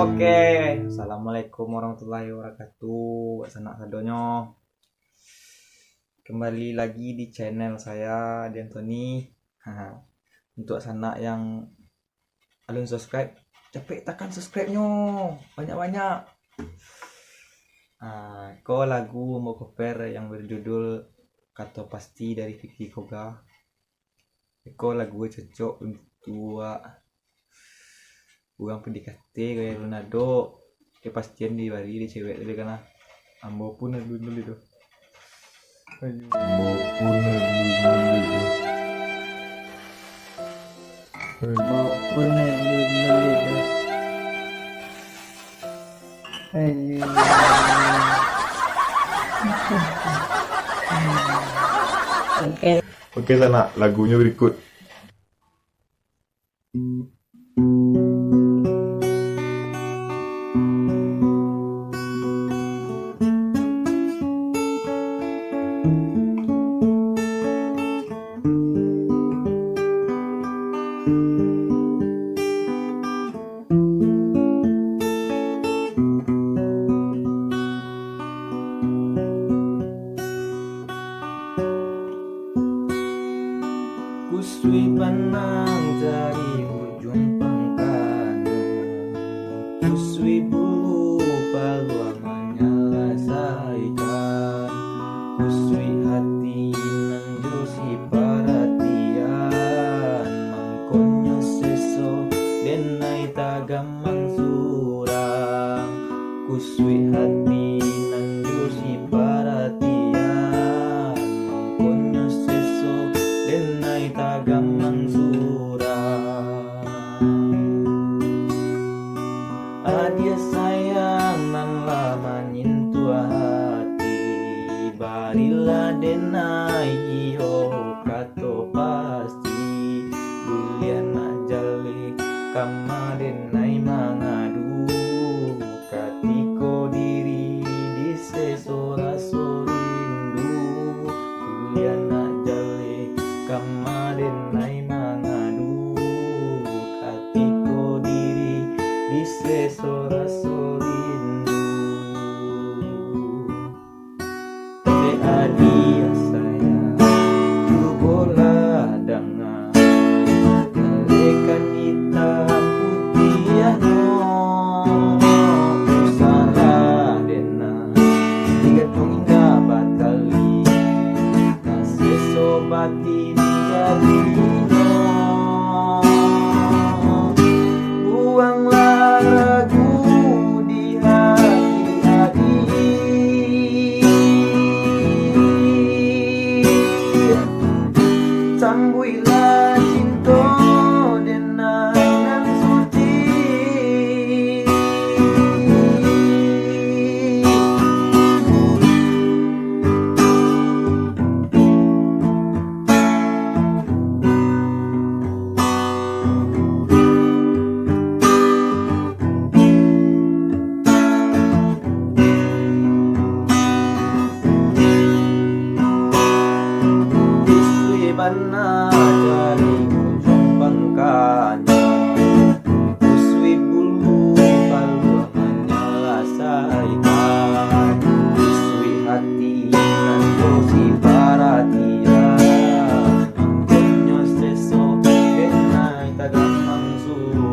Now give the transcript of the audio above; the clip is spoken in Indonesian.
Oke, assalamualaikum warahmatullahi wabarakatuh. Sanak sadonyo. Kembali lagi di channel saya, di Anthony. Untuk sanak yang belum subscribe, cepet tekan subscribe-nyo, banyak-banyak. Ko lagu mau cover yang berjudul Kata Pasti dari Vicky Koga. Ko lagu cocok untuk buang PDKT kayak Ronaldo, kepastian di bari di cewek tadi karena ambo pun dulu itu. Oke, sana lagunya berikut. Kusui panang dari ujung pangkano, kusui bulu paluang menyelesaikan, kusui hati nan josi perhatian, mangkonya seso denai tagamang surang, kusui hati nan josi perhatian, mangkonya seso denai tagamang surang. Adia sayang nan lama nyentuh hati, barilah denai iyo kato pasti, buliana jali kama denai mangadu, katiko diri di sesora sorindu, buliana jali kama denai mangadu, katiko diri di sesora sorindu. Adia sayang, ku bola dengan malaikat hitam putihnya, ku salah dena tiga indah batali, kasih sobati jadinya. Buanglah ragu di hati sambuilah cinta denai nan suci. Bana dari ujung pangkanya, kusui bulu paluang menyelesaikan, kusui hati nan josi perhatian, mangkonya seso denai tagamang surang.